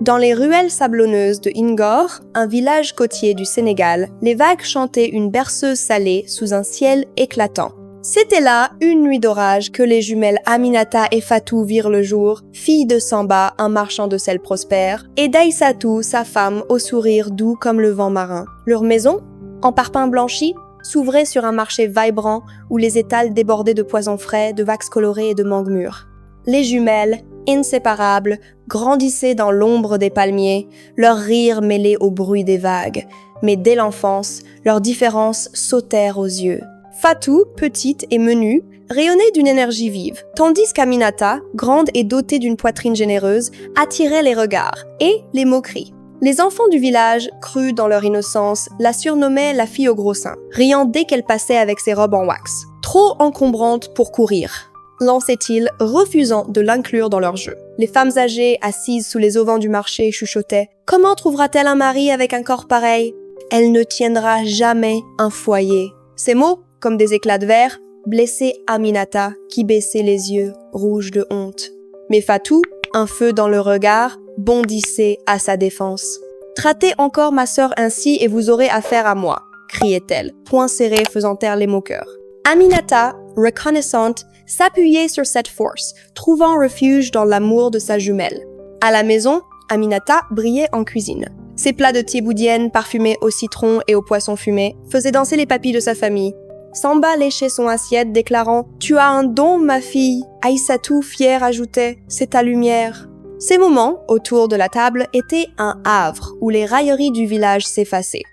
Dans les ruelles sablonneuses de Ngor, un village côtier du Sénégal, les vagues chantaient une berceuse salée sous un ciel éclatant. C'était là, une nuit d'orage, que les jumelles Aminata et Fatou virent le jour, fille de Samba, un marchand de sel prospère, et d'Aïssatou, sa femme, au sourire doux comme le vent marin. Leur maison, en parpaing blanchi, s'ouvrait sur un marché vibrant où les étals débordaient de poisons frais, de wax colorés et de mangues mûres. Les jumelles, inséparables, grandissaient dans l'ombre des palmiers, leur rire mêlé au bruit des vagues. Mais dès l'enfance, leurs différences sautèrent aux yeux. Fatou, petite et menue, rayonnait d'une énergie vive, tandis qu'Aminata, grande et dotée d'une poitrine généreuse, attirait les regards et les moqueries. Les enfants du village, crus dans leur innocence, la surnommaient la fille au gros seins, riant dès qu'elle passait avec ses robes en wax. Trop encombrante pour courir, lançaient-ils, refusant de l'inclure dans leur jeu. Les femmes âgées, assises sous les auvents du marché, chuchotaient « Comment trouvera-t-elle un mari avec un corps pareil ? Elle ne tiendra jamais un foyer. » Ces mots, comme des éclats de verre, blessaient Aminata, qui baissait les yeux, rouge de honte. Mais Fatou, un feu dans le regard, bondissait à sa défense. « Traitez encore ma sœur ainsi et vous aurez affaire à moi », criait-elle, poing serré faisant taire les moqueurs. Aminata, reconnaissante, s'appuyait sur cette force, trouvant refuge dans l'amour de sa jumelle. À la maison, Aminata brillait en cuisine. Ses plats de thieboudienne parfumés au citron et au poisson fumé faisaient danser les papilles de sa famille. Samba léchait son assiette, déclarant « Tu as un don, ma fille !» Aïssatou, fière, ajoutait « C'est ta lumière !» Ces moments, autour de la table, étaient un havre où les railleries du village s'effaçaient.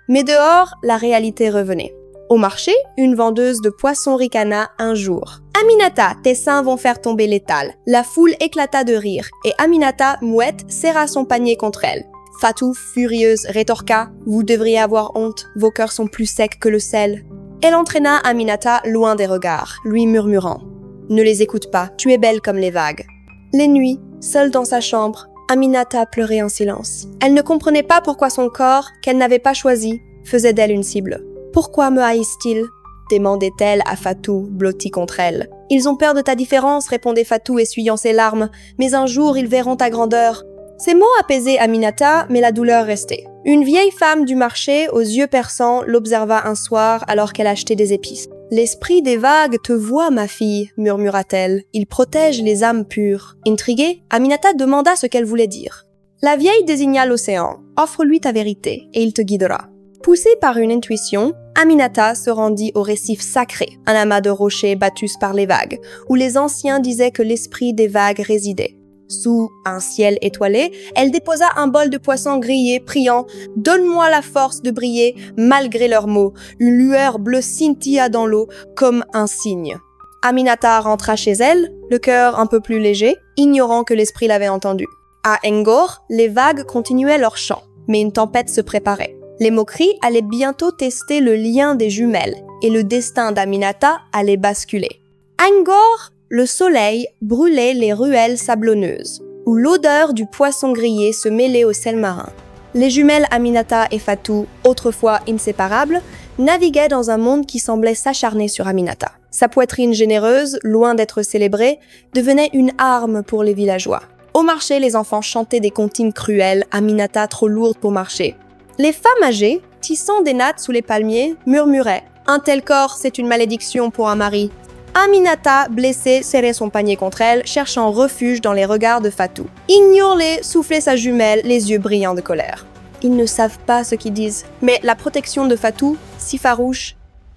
Mais dehors, la réalité revenait. Au marché, une vendeuse de poissons ricana un jour. « Aminata, tes seins vont faire tomber l'étal !» La foule éclata de rire et Aminata, mouette, serra son panier contre elle. Fatou, furieuse, rétorqua « Vous devriez avoir honte, vos cœurs sont plus secs que le sel. » Elle entraîna Aminata loin des regards, lui murmurant « Ne les écoute pas, tu es belle comme les vagues. » Les nuits, seule dans sa chambre, Aminata pleurait en silence. Elle ne comprenait pas pourquoi son corps, qu'elle n'avait pas choisi, faisait d'elle une cible. « Pourquoi me haïssent-ils » demandait-elle à Fatou, blottie contre elle. « Ils ont peur de ta différence, répondait Fatou, essuyant ses larmes. Mais un jour, ils verront ta grandeur. » Ces mots apaisaient Aminata, mais la douleur restait. Une vieille femme du marché, aux yeux perçants, l'observa un soir alors qu'elle achetait des épices. « L'esprit des vagues te voit, ma fille, » murmura-t-elle. « Il protège les âmes pures. » Intriguée, Aminata demanda ce qu'elle voulait dire. La vieille désigna l'océan. « Offre-lui ta vérité, et il te guidera. » Poussée par une intuition, Aminata se rendit au récif sacré, un amas de rochers battus par les vagues, où les anciens disaient que l'esprit des vagues résidait. Sous un ciel étoilé, elle déposa un bol de poisson grillé, priant « Donne-moi la force de briller, malgré leurs mots. » Une lueur bleue scintilla dans l'eau, comme un signe. Aminata rentra chez elle, le cœur un peu plus léger, ignorant que l'esprit l'avait entendu. À Ngor, les vagues continuaient leur chant, mais une tempête se préparait. Les moqueries allaient bientôt tester le lien des jumelles, et le destin d'Aminata allait basculer. À Ngor, le soleil brûlait les ruelles sablonneuses, où l'odeur du poisson grillé se mêlait au sel marin. Les jumelles Aminata et Fatou, autrefois inséparables, naviguaient dans un monde qui semblait s'acharner sur Aminata. Sa poitrine généreuse, loin d'être célébrée, devenait une arme pour les villageois. Au marché, les enfants chantaient des comptines cruelles, Aminata trop lourde pour marcher. Les femmes âgées, tissant des nattes sous les palmiers, murmuraient « Un tel corps, c'est une malédiction pour un mari ». Aminata, blessée, serrait son panier contre elle, cherchant refuge dans les regards de Fatou. « Ignore-les » soufflait sa jumelle, les yeux brillants de colère. Ils ne savent pas ce qu'ils disent. Mais la protection de Fatou, si farouche,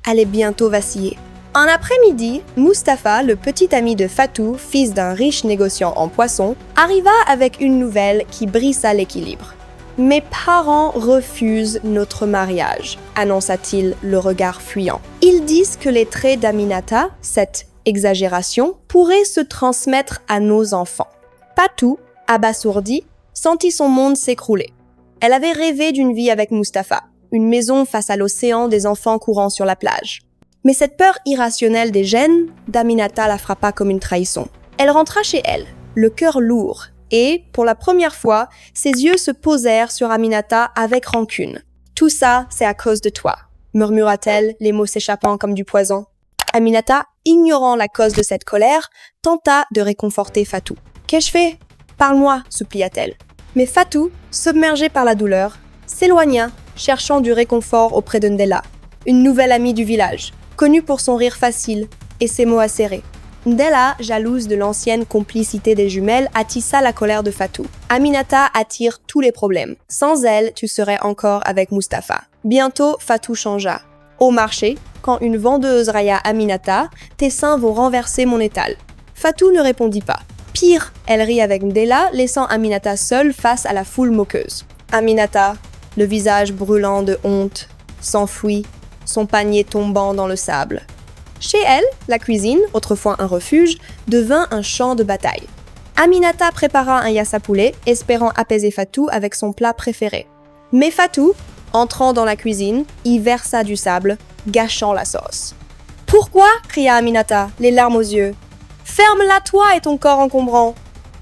allait bientôt vaciller. Un après-midi, Mustapha, le petit ami de Fatou, fils d'un riche négociant en poissons, arriva avec une nouvelle qui brisa l'équilibre. « Mes parents refusent notre mariage », annonça-t-il, le regard fuyant. « Ils disent que les traits d'Aminata, cette exagération, pourraient se transmettre à nos enfants. » Fatou, abasourdie, sentit son monde s'écrouler. Elle avait rêvé d'une vie avec Mustapha, une maison face à l'océan, des enfants courant sur la plage. Mais cette peur irrationnelle des gènes d'Aminata la frappa comme une trahison. Elle rentra chez elle, le cœur lourd, et, pour la première fois, ses yeux se posèrent sur Aminata avec rancune. « Tout ça, c'est à cause de toi », murmura-t-elle, les mots s'échappant comme du poison. Aminata, ignorant la cause de cette colère, tenta de réconforter Fatou. « Qu'ai-je fait ? Parle-moi » supplia-t-elle. Mais Fatou, submergée par la douleur, s'éloigna, cherchant du réconfort auprès de Ndella, une nouvelle amie du village, connue pour son rire facile et ses mots acérés. Ndella, jalouse de l'ancienne complicité des jumelles, attisa la colère de Fatou. Aminata attire tous les problèmes. Sans elle, tu serais encore avec Mustapha. Bientôt, Fatou changea. Au marché, quand une vendeuse raya Aminata, tes seins vont renverser mon étal. Fatou ne répondit pas. Pire, elle rit avec Ndella, laissant Aminata seule face à la foule moqueuse. Aminata, le visage brûlant de honte, s'enfuit, son panier tombant dans le sable. Chez elle, la cuisine, autrefois un refuge, devint un champ de bataille. Aminata prépara un yassa poulet, espérant apaiser Fatou avec son plat préféré. Mais Fatou, entrant dans la cuisine, y versa du sable, gâchant la sauce. « Pourquoi » cria Aminata, les larmes aux yeux. « Ferme-la toi et ton corps encombrant »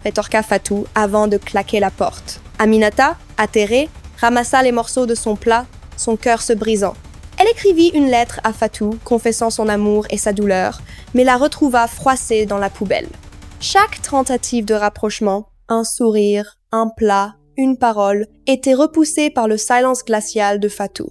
rétorqua Fatou avant de claquer la porte. Aminata, atterrée, ramassa les morceaux de son plat, son cœur se brisant. Elle écrivit une lettre à Fatou, confessant son amour et sa douleur, mais la retrouva froissée dans la poubelle. Chaque tentative de rapprochement, un sourire, un plat, une parole, était repoussée par le silence glacial de Fatou.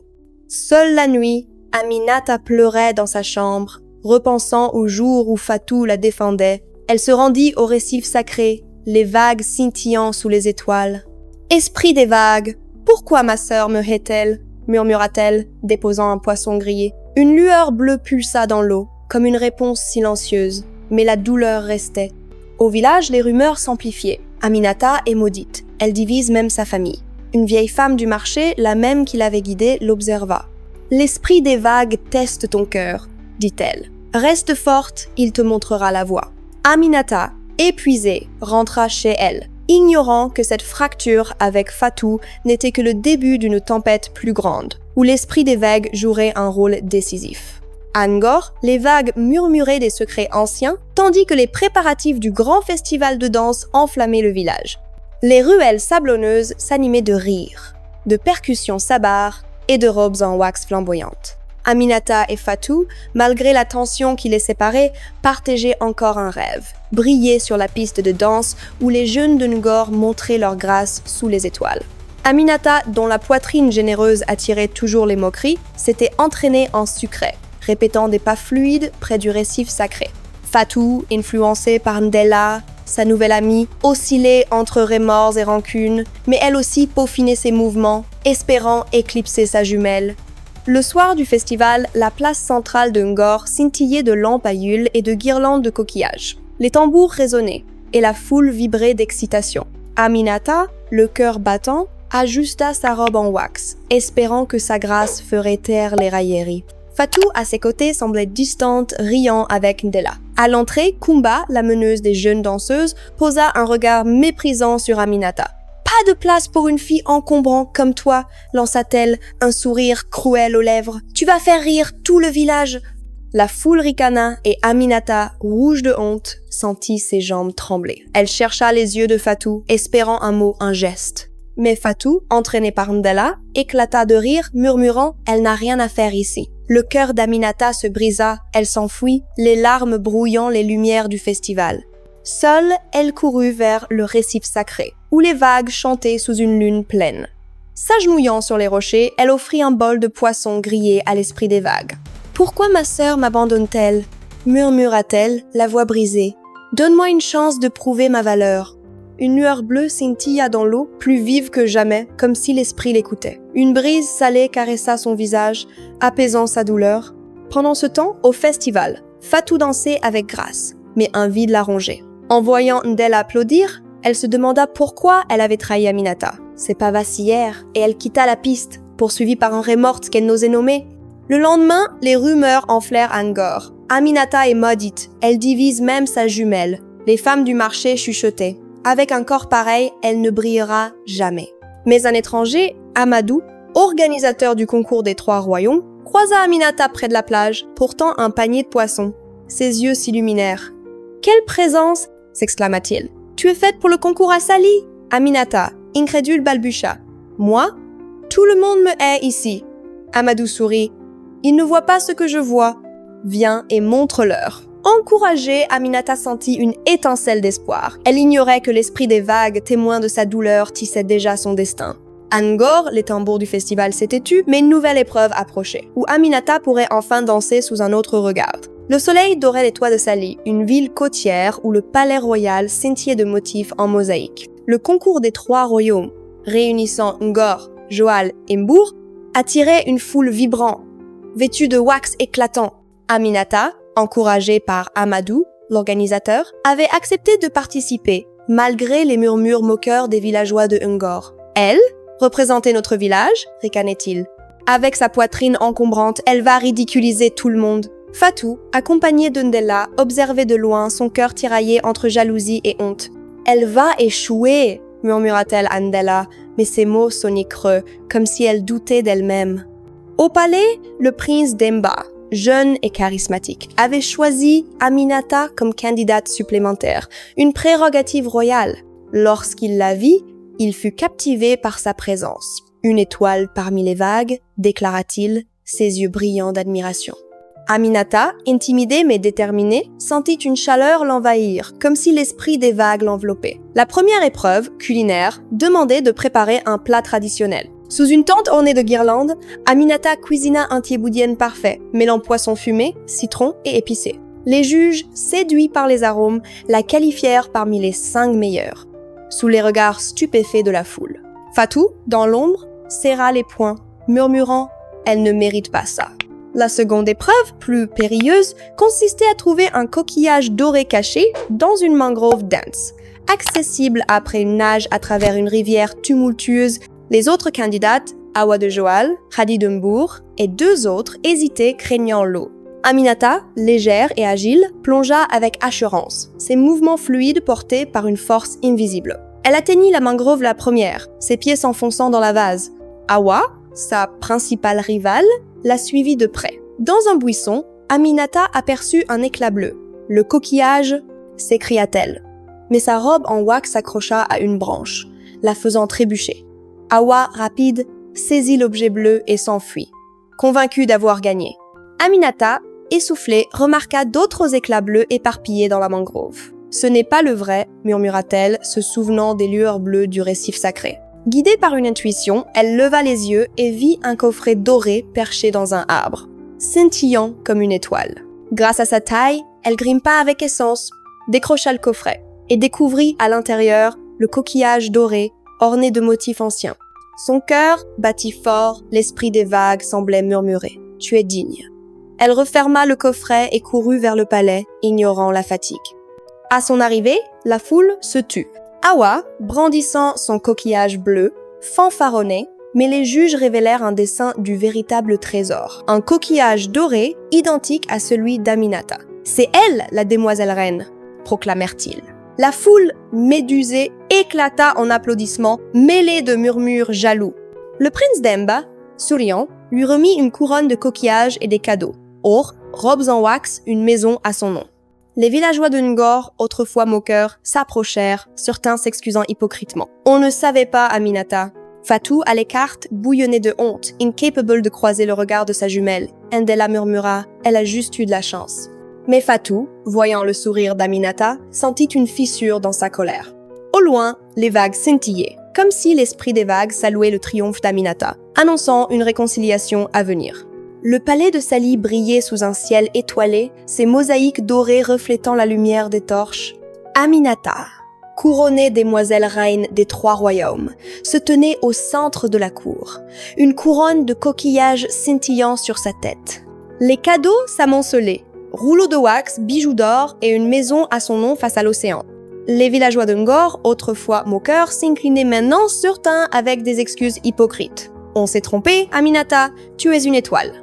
Seule la nuit, Aminata pleurait dans sa chambre, repensant au jour où Fatou la défendait. Elle se rendit au récif sacré, les vagues scintillant sous les étoiles. « Esprit des vagues, pourquoi ma sœur me hait-elle » murmura-t-elle, déposant un poisson grillé. Une lueur bleue pulsa dans l'eau, comme une réponse silencieuse, mais la douleur restait. Au village, les rumeurs s'amplifiaient. Aminata est maudite. Elle divise même sa famille. Une vieille femme du marché, la même qui l'avait guidée, l'observa. « L'esprit des vagues teste ton cœur, dit-elle. Reste forte, il te montrera la voie. » Aminata, épuisée, rentra chez elle, ignorant que cette fracture avec Fatou n'était que le début d'une tempête plus grande, où l'esprit des vagues jouerait un rôle décisif. À Ngor, les vagues murmuraient des secrets anciens, tandis que les préparatifs du grand festival de danse enflammaient le village. Les ruelles sablonneuses s'animaient de rires, de percussions sabares et de robes en wax flamboyantes. Aminata et Fatou, malgré la tension qui les séparait, partageaient encore un rêve, briller sur la piste de danse où les jeunes de Ngor montraient leur grâce sous les étoiles. Aminata, dont la poitrine généreuse attirait toujours les moqueries, s'était entraînée en sucret, répétant des pas fluides près du récif sacré. Fatou, influencée par Ndella, sa nouvelle amie, oscillait entre remords et rancune, mais elle aussi peaufinait ses mouvements, espérant éclipser sa jumelle. Le soir du festival, la place centrale de Ngor scintillait de lampes à huile et de guirlandes de coquillages. Les tambours résonnaient et la foule vibrait d'excitation. Aminata, le cœur battant, ajusta sa robe en wax, espérant que sa grâce ferait taire les railleries. Fatou, à ses côtés, semblait distante, riant avec Ndella. À l'entrée, Kumba, la meneuse des jeunes danseuses, posa un regard méprisant sur Aminata. « Pas de place pour une fille encombrante comme toi » lança-t-elle, un sourire cruel aux lèvres. « Tu vas faire rire tout le village » La foule ricana et Aminata, rouge de honte, sentit ses jambes trembler. Elle chercha les yeux de Fatou, espérant un mot, un geste. Mais Fatou, entraînée par Ndella, éclata de rire, murmurant « Elle n'a rien à faire ici ». Le cœur d'Aminata se brisa, elle s'enfuit, les larmes brouillant les lumières du festival. Seule, elle courut vers le récif sacré, où les vagues chantaient sous une lune pleine. S'agenouillant sur les rochers, elle offrit un bol de poisson grillé à l'esprit des vagues. « Pourquoi ma sœur m'abandonne-t-elle » murmura-t-elle, la voix brisée. « Donne-moi une chance de prouver ma valeur. » Une lueur bleue scintilla dans l'eau, plus vive que jamais, comme si l'esprit l'écoutait. Une brise salée caressa son visage, apaisant sa douleur. Pendant ce temps, au festival, Fatou dansait avec grâce, mais un vide la rongeait. En voyant Ndella applaudir, elle se demanda pourquoi elle avait trahi Aminata. Ses pas vacillèrent et elle quitta la piste, poursuivie par un remords qu'elle n'osait nommer. Le lendemain, les rumeurs enflèrent à Ngor. Aminata est maudite, elle divise même sa jumelle. Les femmes du marché chuchotaient. Avec un corps pareil, elle ne brillera jamais. Mais un étranger, Amadou, organisateur du concours des 3 royaumes, croisa Aminata près de la plage, portant un panier de poissons. Ses yeux s'illuminèrent. « Quelle présence !» s'exclama-t-il. « Tu es faite pour le concours à Sali ?» Aminata, incrédule, balbutia. « Moi ? Tout le monde me hait ici. » Amadou sourit. « Ils ne voient pas ce que je vois. Viens et montre-leur. » Encouragée, Aminata sentit une étincelle d'espoir. Elle ignorait que l'esprit des vagues, témoin de sa douleur, tissait déjà son destin. Angkor, les tambours du festival s'étaient tus, mais une nouvelle épreuve approchait, où Aminata pourrait enfin danser sous un autre regard. Le soleil dorait les toits de Sali, une ville côtière où le palais royal scintillait de motifs en mosaïque. Le concours des 3 royaumes, réunissant Ngor, Joal et Mbour, attirait une foule vibrante, vêtue de wax éclatant. Aminata, encouragée par Amadou, l'organisateur, avait accepté de participer, malgré les murmures moqueurs des villageois de Ngor. Elle, représenter notre village, ricanait-il. Avec sa poitrine encombrante, elle va ridiculiser tout le monde. Fatou, accompagnée d'Undella, observait de loin, son cœur tiraillé entre jalousie et honte. « Elle va échouer !» murmura-t-elle à Ndella, mais ses mots sonnaient creux, comme si elle doutait d'elle-même. Au palais, le prince Demba, jeune et charismatique, avait choisi Aminata comme candidate supplémentaire, une prérogative royale. Lorsqu'il la vit, il fut captivé par sa présence. Une étoile parmi les vagues, déclara-t-il, ses yeux brillants d'admiration. Aminata, intimidée mais déterminée, sentit une chaleur l'envahir, comme si l'esprit des vagues l'enveloppait. La première épreuve, culinaire, demandait de préparer un plat traditionnel. Sous une tente ornée de guirlandes, Aminata cuisina un thieboudienne parfait, mêlant poisson fumé, citron et épicé. Les juges, séduits par les arômes, la qualifièrent parmi les 5 meilleurs, sous les regards stupéfaits de la foule. Fatou, dans l'ombre, serra les poings, murmurant « Elle ne mérite pas ça ». La seconde épreuve, plus périlleuse, consistait à trouver un coquillage doré caché dans une mangrove dense. Accessible après une nage à travers une rivière tumultueuse, les autres candidates, Awa de Joal, Khadi de Mbour et 2 autres, hésitaient craignant l'eau. Aminata, légère et agile, plongea avec assurance, ses mouvements fluides portés par une force invisible. Elle atteignit la mangrove la première, ses pieds s'enfonçant dans la vase. Awa, sa principale rivale, la suivit de près. Dans un buisson, Aminata aperçut un éclat bleu. « Le coquillage !» s'écria-t-elle. Mais sa robe en wax s'accrocha à une branche, la faisant trébucher. Awa, rapide, saisit l'objet bleu et s'enfuit, convaincue d'avoir gagné. Aminata, essoufflée, remarqua d'autres éclats bleus éparpillés dans la mangrove. « Ce n'est pas le vrai », murmura-t-elle, se souvenant des lueurs bleues du récif sacré. Guidée par une intuition, elle leva les yeux et vit un coffret doré perché dans un arbre, scintillant comme une étoile. Grâce à sa taille, elle grimpa avec aisance, décrocha le coffret et découvrit à l'intérieur le coquillage doré orné de motifs anciens. Son cœur battit fort, l'esprit des vagues semblait murmurer « Tu es digne ». Elle referma le coffret et courut vers le palais, ignorant la fatigue. À son arrivée, la foule se tut. Awa, brandissant son coquillage bleu, fanfaronnait, mais les juges révélèrent un dessin du véritable trésor. Un coquillage doré, identique à celui d'Aminata. « C'est elle, la demoiselle reine !» proclamèrent-ils. La foule, médusée, éclata en applaudissements, mêlés de murmures jaloux. Le prince Demba, souriant, lui remit une couronne de coquillages et des cadeaux. Or, robes en wax, une maison à son nom. Les villageois de Ngor, autrefois moqueurs, s'approchèrent, certains s'excusant hypocritement. « On ne savait pas, Aminata. » Fatou, à l'écart, bouillonnait de honte, incapable de croiser le regard de sa jumelle. Ndella murmura « Elle a juste eu de la chance. » Mais Fatou, voyant le sourire d'Aminata, sentit une fissure dans sa colère. Au loin, les vagues scintillaient, comme si l'esprit des vagues saluait le triomphe d'Aminata, annonçant une réconciliation à venir. Le palais de Sali brillait sous un ciel étoilé, ses mosaïques dorées reflétant la lumière des torches. Aminata, couronnée demoiselle reine des 3 royaumes, se tenait au centre de la cour, une couronne de coquillages scintillant sur sa tête. Les cadeaux s'amoncelaient, rouleaux de wax, bijoux d'or et une maison à son nom face à l'océan. Les villageois de Ngor, autrefois moqueurs, s'inclinaient maintenant certains avec des excuses hypocrites. « On s'est trompé, Aminata, tu es une étoile. »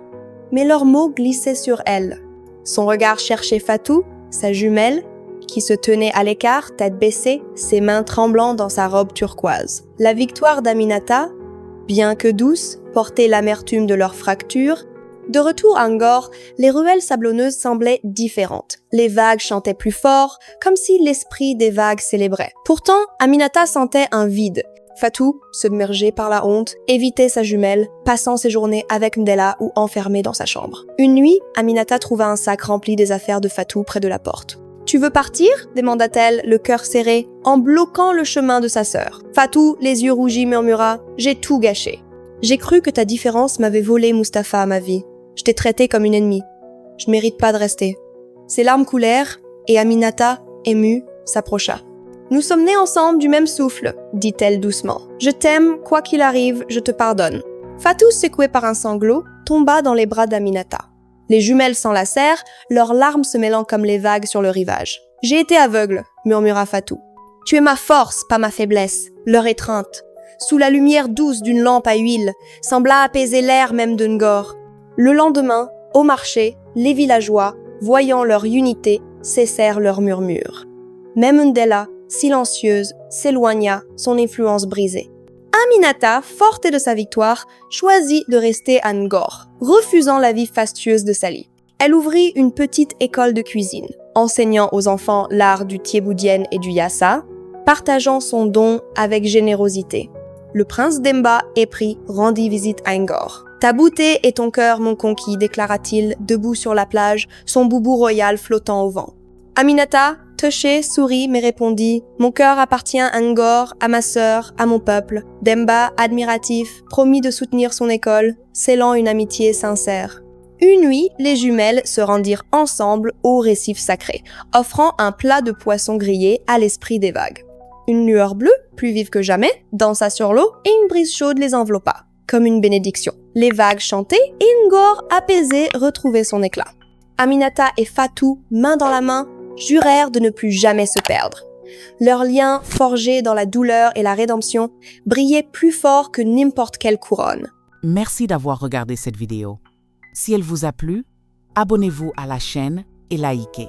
Mais leurs mots glissaient sur elle. Son regard cherchait Fatou, sa jumelle, qui se tenait à l'écart, tête baissée, ses mains tremblant dans sa robe turquoise. La victoire d'Aminata, bien que douce, portait l'amertume de leur fracture. De retour à Ngor, les ruelles sablonneuses semblaient différentes. Les vagues chantaient plus fort, comme si l'esprit des vagues célébrait. Pourtant, Aminata sentait un vide. Fatou, submergé par la honte, évitait sa jumelle, passant ses journées avec Ndella ou enfermé dans sa chambre. Une nuit, Aminata trouva un sac rempli des affaires de Fatou près de la porte. « Tu veux partir ?» demanda-t-elle, le cœur serré, en bloquant le chemin de sa sœur. Fatou, les yeux rougis, murmura « J'ai tout gâché. J'ai cru que ta différence m'avait volé Mustapha à ma vie. Je t'ai traité comme une ennemie. Je ne mérite pas de rester. » Ses larmes coulèrent, et Aminata, émue, s'approcha. « Nous sommes nés ensemble du même souffle, » dit-elle doucement. « Je t'aime, quoi qu'il arrive, je te pardonne. » Fatou, secoué par un sanglot, tomba dans les bras d'Aminata. Les jumelles s'enlacèrent, leurs larmes se mêlant comme les vagues sur le rivage. « J'ai été aveugle, » murmura Fatou. « Tu es ma force, pas ma faiblesse. » Leur étreinte, sous la lumière douce d'une lampe à huile, sembla apaiser l'air même de Ngor. Le lendemain, au marché, les villageois, voyant leur unité, cessèrent leurs murmures. Même Ndella, silencieuse, s'éloigna, son influence brisée. Aminata, forte de sa victoire, choisit de rester à Ngor, refusant la vie fastueuse de Sali. Elle ouvrit une petite école de cuisine, enseignant aux enfants l'art du thiéboudienne et du yassa, partageant son don avec générosité. Le prince Demba, épris, rendit visite à Ngor. « Ta beauté est ton cœur, mon conquis », déclara-t-il, debout sur la plage, son boubou royal flottant au vent. Aminata, touchée, sourit, mais répondit « Mon cœur appartient à Ngor, à ma sœur, à mon peuple. » Demba, admiratif, promit de soutenir son école, scellant une amitié sincère. Une nuit, les jumelles se rendirent ensemble au récif sacré, offrant un plat de poisson grillé à l'esprit des vagues. Une lueur bleue, plus vive que jamais, dansa sur l'eau et une brise chaude les enveloppa, comme une bénédiction. Les vagues chantaient et Ngor, apaisé, retrouvait son éclat. Aminata et Fatou, main dans la main, jurèrent de ne plus jamais se perdre. Leur lien, forgé dans la douleur et la rédemption, brillait plus fort que n'importe quelle couronne. Merci d'avoir regardé cette vidéo. Si elle vous a plu, abonnez-vous à la chaîne et likez.